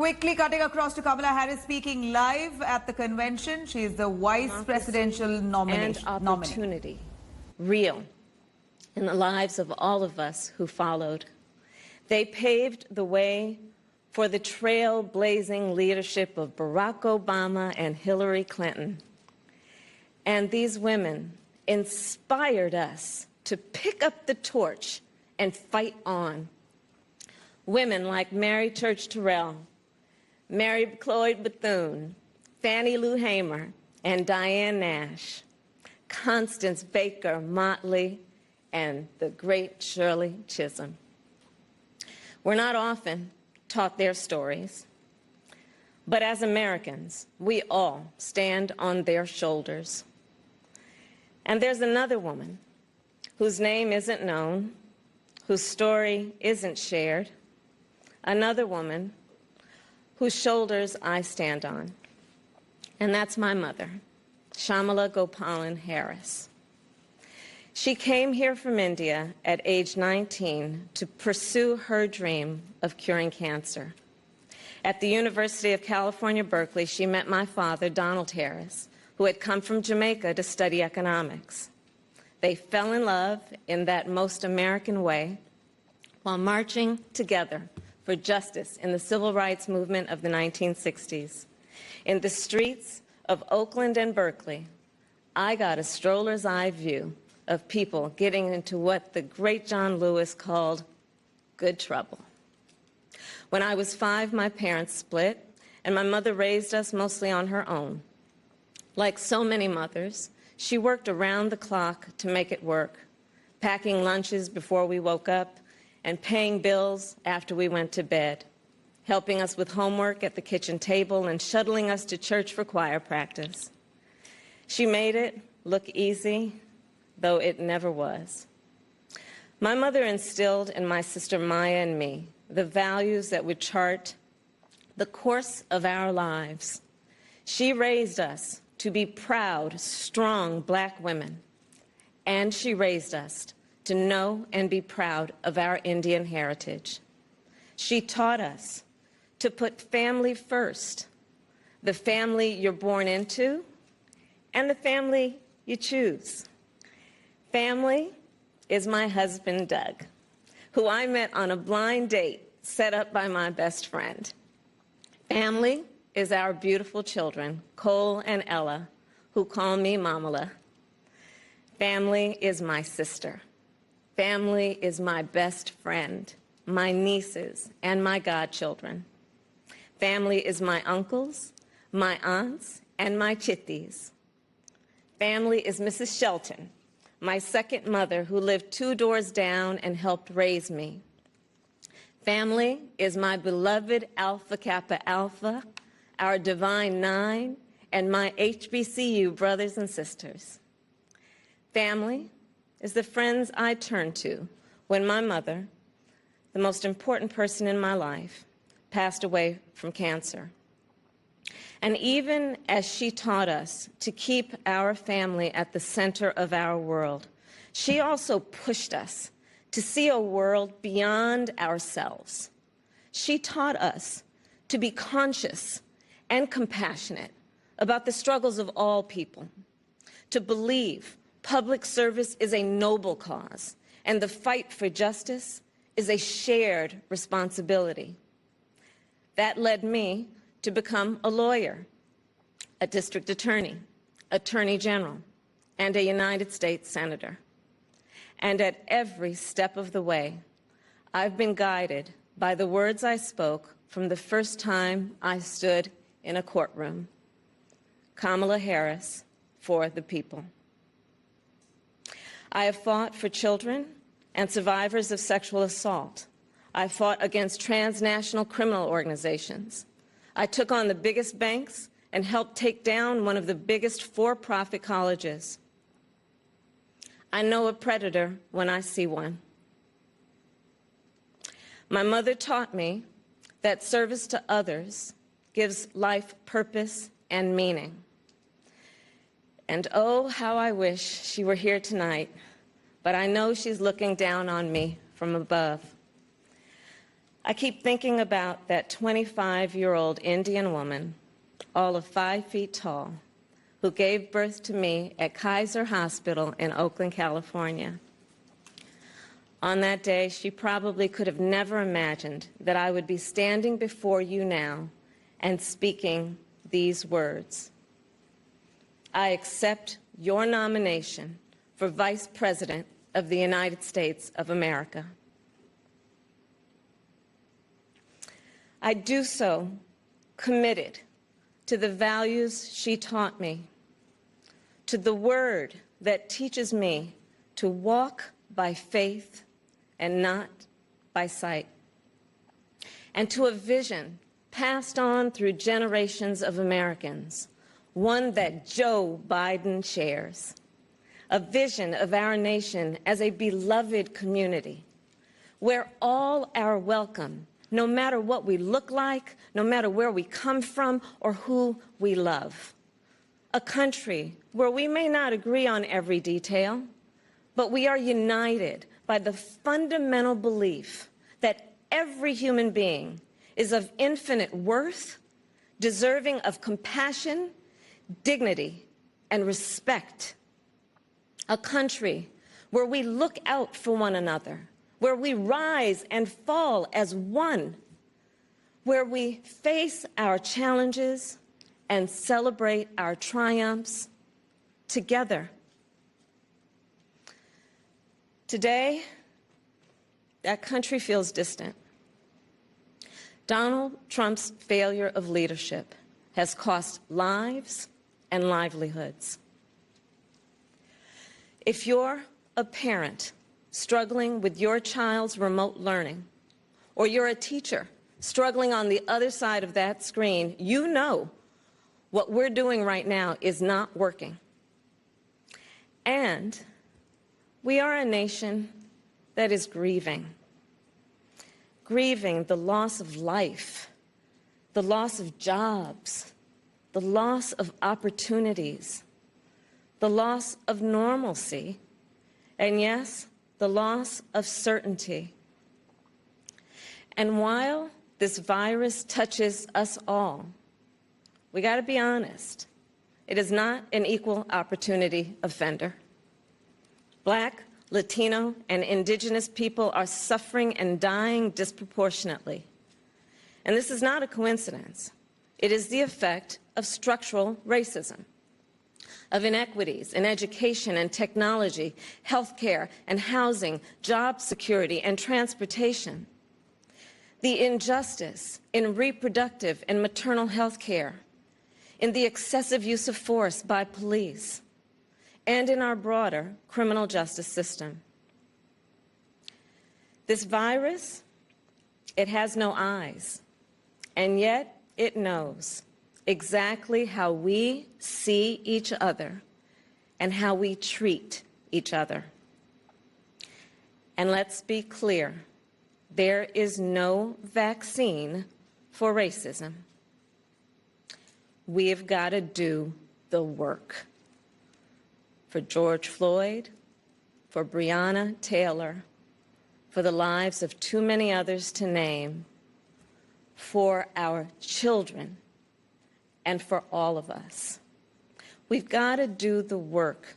Quickly cutting across to Kamala Harris speaking live at the convention. She is the vice presidential nominee. And opportunity, real, in the lives of all of us who followed. They paved the way for the trailblazing leadership of Barack Obama and Hillary Clinton. And these women inspired us to pick up the torch and fight on. Women like Mary Church Terrell, Mary Cloyd Bethune, Fannie Lou Hamer, and Diane Nash, Constance Baker Motley, and the great Shirley Chisholm. We're not often taught their stories, but as Americans, we all stand on their shoulders. And there's another woman whose name isn't known, whose story isn't shared, another woman whose shoulders I stand on, and that's my mother, Kamala Gopalan Harris. She came here from India at age 19 to pursue her dream of curing cancer. At the University of California, Berkeley, she met my father, Donald Harris, who had come from Jamaica to study economics. They fell in love in that most American way while marching together for justice in the civil rights movement of the 1960s. In the streets of Oakland and Berkeley, I got a stroller's eye view of people getting into what the great John Lewis called good trouble. When I was 5, my parents split, and my mother raised us mostly on her own. Like so many mothers, she worked around the clock to make it work, packing lunches before we woke up and paying bills after we went to bed, helping us with homework at the kitchen table and shuttling us to church for choir practice. She made it look easy, though it never was. My mother instilled in my sister Maya and me the values that would chart the course of our lives. She raised us to be proud, strong Black women, and she raised us to know and be proud of our Indian heritage. She taught us to put family first, the family you're born into and the family you choose. Family is my husband, Doug, who I met on a blind date set up by my best friend. Family is our beautiful children, Cole and Ella, who call me Mamala. Family is my sister. Family is my best friend, my nieces, and my godchildren. Family is my uncles, my aunts, and my chitties. Family is Mrs. Shelton, my second mother who lived 2 doors down and helped raise me. Family is my beloved Alpha Kappa Alpha, our Divine Nine, and my HBCU brothers and sisters. Family is the friends I turned to when my mother, the most important person in my life, passed away from cancer. And even as she taught us to keep our family at the center of our world, she also pushed us to see a world beyond ourselves. She taught us to be conscious and compassionate about the struggles of all people, to believe public service is a noble cause, and the fight for justice is a shared responsibility. That led me to become a lawyer, a district attorney, attorney general, and a United States senator. And at every step of the way, I've been guided by the words I spoke from the first time I stood in a courtroom. Kamala Harris, for the people. I have fought for children and survivors of sexual assault. I fought against transnational criminal organizations. I took on the biggest banks and helped take down one of the biggest for-profit colleges. I know a predator when I see one. My mother taught me that service to others gives life purpose and meaning. And oh, how I wish she were here tonight, but I know she's looking down on me from above. I keep thinking about that 25-year-old Indian woman, all of 5 feet tall, who gave birth to me at Kaiser Hospital in Oakland, California. On that day, she probably could have never imagined that I would be standing before you now and speaking these words. I accept your nomination for Vice President of the United States of America. I do so committed to the values she taught me, to the word that teaches me to walk by faith and not by sight, and to a vision passed on through generations of Americans, one that Joe Biden shares, a vision of our nation as a beloved community where all are welcome, no matter what we look like, no matter where we come from or who we love. A country where we may not agree on every detail, but we are united by the fundamental belief that every human being is of infinite worth, deserving of compassion, dignity, and respect. A country where we look out for one another, where we rise and fall as one, where we face our challenges and celebrate our triumphs together. Today, that country feels distant. Donald Trump's failure of leadership has cost lives and livelihoods. If you're a parent struggling with your child's remote learning, or you're a teacher struggling on the other side of that screen, you know what we're doing right now is not working. And we are a nation that is grieving the loss of life, the loss of jobs, the loss of opportunities, the loss of normalcy, and yes, the loss of certainty. And while this virus touches us all, we got to be honest, it is not an equal opportunity offender. Black, Latino, and Indigenous people are suffering and dying disproportionately. And this is not a coincidence. It is the effect of structural racism, of inequities in education and technology, healthcare and housing, job security and transportation, the injustice in reproductive and maternal health care, in the excessive use of force by police, and in our broader criminal justice system. This virus, it has no eyes, and yet it knows exactly how we see each other and how we treat each other. And let's be clear, there is no vaccine for racism. We've got to do the work. For George Floyd, for Breonna Taylor, for the lives of too many others to name, for our children, and for all of us. We've got to do the work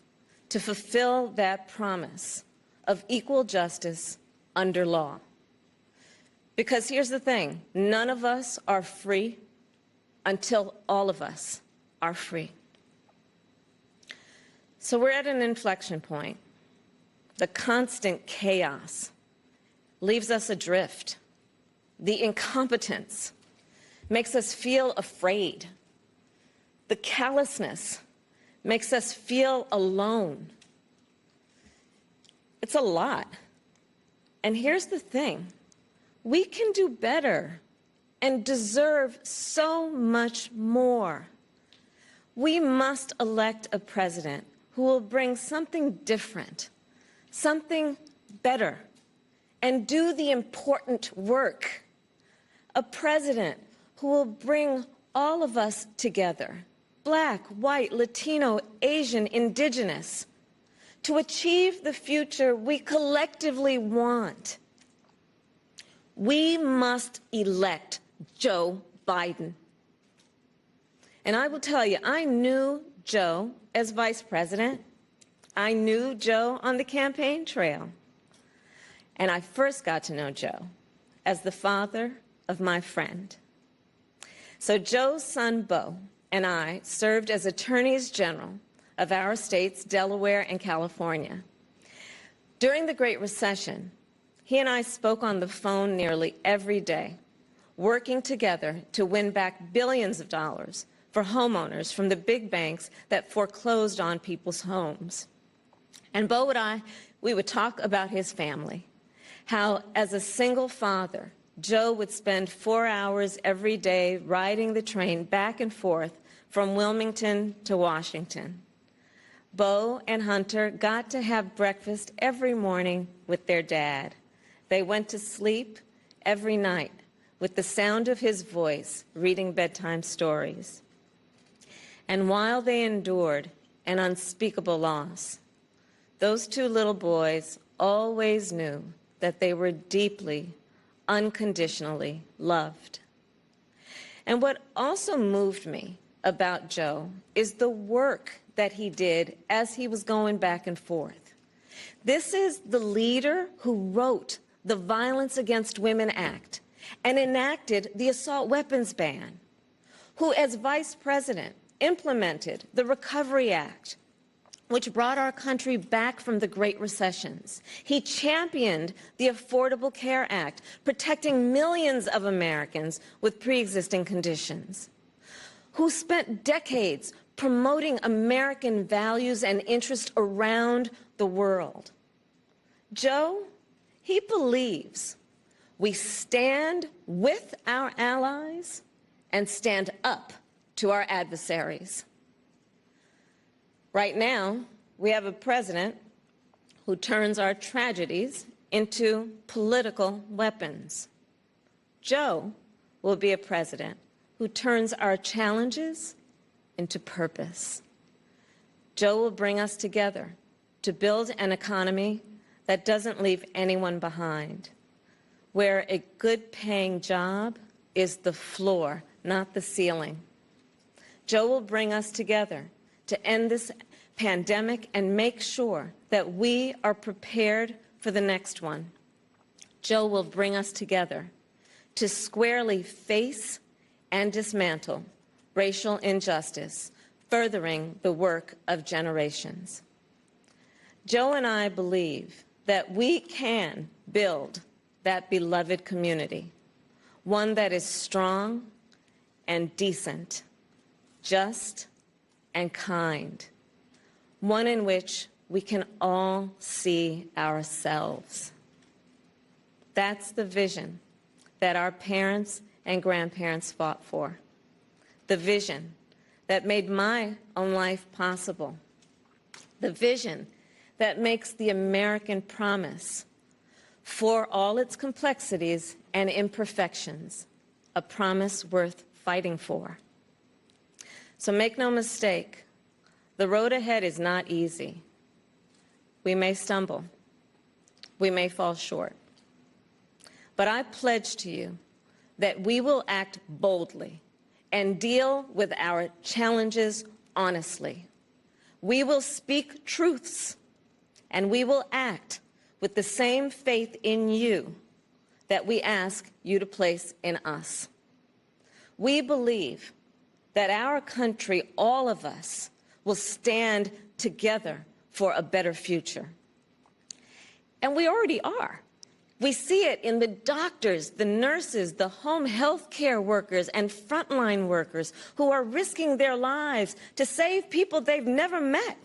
to fulfill that promise of equal justice under law. Because here's the thing, none of us are free until all of us are free. So we're at an inflection point. The constant chaos leaves us adrift. The incompetence makes us feel afraid. The callousness makes us feel alone. It's a lot. And here's the thing. We can do better and deserve so much more. We must elect a president who will bring something different, something better, and do the important work. A president who will bring all of us together, Black, white, Latino, Asian, Indigenous, to achieve the future we collectively want. We must elect Joe Biden. And I will tell you, I knew Joe as vice president. I knew Joe on the campaign trail. And I first got to know Joe as the father of my friend. So Joe's son, Beau, and I served as attorneys general of our states, Delaware and California. During the Great Recession, he and I spoke on the phone nearly every day, working together to win back billions of dollars for homeowners from the big banks that foreclosed on people's homes. And Beau and I, we would talk about his family, how as a single father, Joe would spend 4 hours every day riding the train back and forth from Wilmington to Washington. Beau and Hunter got to have breakfast every morning with their dad. They went to sleep every night with the sound of his voice reading bedtime stories. And while they endured an unspeakable loss, those two little boys always knew that they were deeply, unconditionally loved. And what also moved me about Joe is the work that he did as he was going back and forth. This is the leader who wrote the Violence Against Women Act and enacted the assault weapons ban, who as vice president implemented the Recovery Act, which brought our country back from the Great Recessions. He championed the Affordable Care Act, protecting millions of Americans with pre-existing conditions, who spent decades promoting American values and interests around the world. Joe, he believes we stand with our allies and stand up to our adversaries. Right now, we have a president who turns our tragedies into political weapons. Joe will be a president who turns our challenges into purpose. Joe will bring us together to build an economy that doesn't leave anyone behind, where a good-paying job is the floor, not the ceiling. Joe will bring us together to end this pandemic and make sure that we are prepared for the next one. Joe will bring us together to squarely face and dismantle racial injustice, furthering the work of generations. Joe and I believe that we can build that beloved community, one that is strong and decent, just and kind, one in which we can all see ourselves. That's the vision that our parents and grandparents fought for, the vision that made my own life possible, the vision that makes the American promise, for all its complexities and imperfections, a promise worth fighting for. So make no mistake, the road ahead is not easy. We may stumble. We may fall short. But I pledge to you that we will act boldly and deal with our challenges honestly. We will speak truths, and we will act with the same faith in you that we ask you to place in us. We believe that our country, all of us, will stand together for a better future. And we already are. We see it in the doctors, the nurses, the home health care workers, and frontline workers who are risking their lives to save people they've never met.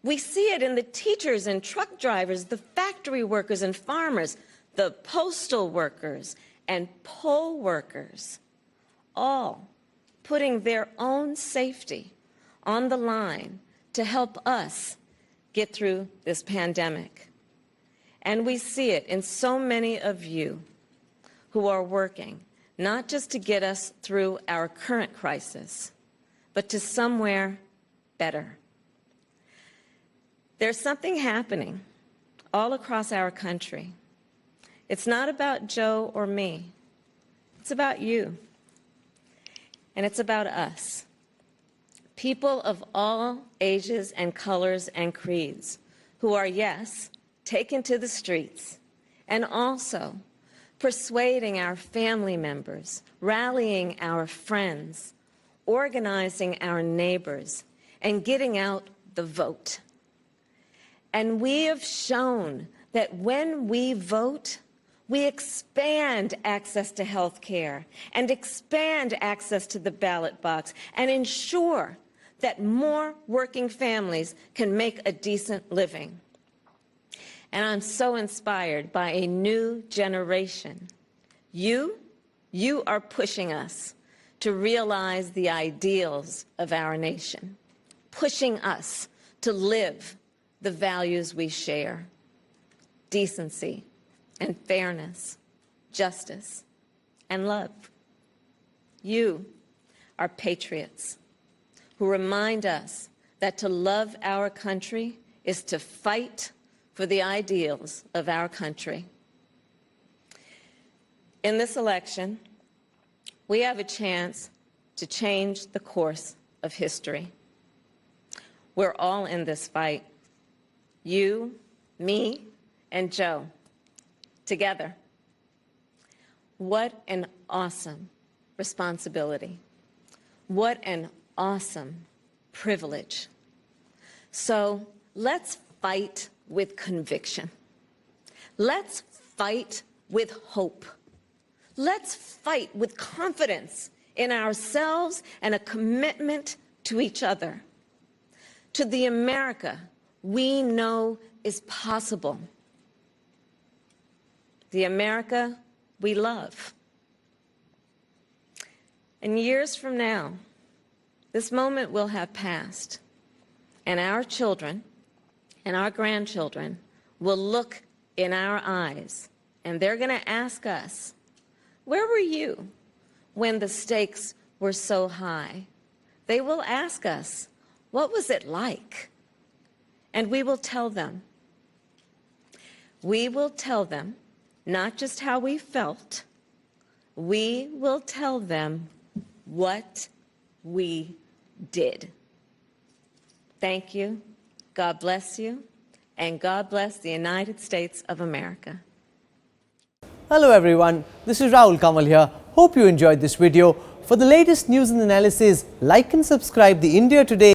We see it in the teachers and truck drivers, the factory workers and farmers, the postal workers and poll workers, all putting their own safety on the line to help us get through this pandemic. And we see it in so many of you who are working, not just to get us through our current crisis, but to somewhere better. There's something happening all across our country, It's not about Joe or me. It's about you. And it's about us. People of all ages and colors and creeds who are, yes, taken to the streets and also persuading our family members, rallying our friends, organizing our neighbors, and getting out the vote. And we have shown that when we vote, we expand access to health care and expand access to the ballot box and ensure that more working families can make a decent living. And I'm so inspired by a new generation. You are pushing us to realize the ideals of our nation, pushing us to live the values we share: decency and fairness, justice and love. You are patriots who remind us that to love our country is to fight for the ideals of our country. In this election, we have a chance to change the course of history. We're all in this fight. You, me, and Joe, together. What an awesome responsibility. What an awesome privilege. So let's fight with conviction. Let's fight with hope. Let's fight with confidence in ourselves and a commitment to each other, to the America we know is possible, the America we love. And years from now, this moment will have passed, and our children and our grandchildren will look in our eyes, and they're going to ask us, where were you when the stakes were so high? They will ask us, what was it like? And we will tell them. We will tell them not just how we felt, we will tell them what we did. Thank you. God bless you. And God bless the United States of America. Hello everyone, this is Rahul Kamal here. Hope you enjoyed this video. For the latest news and analysis, like and subscribe the India Today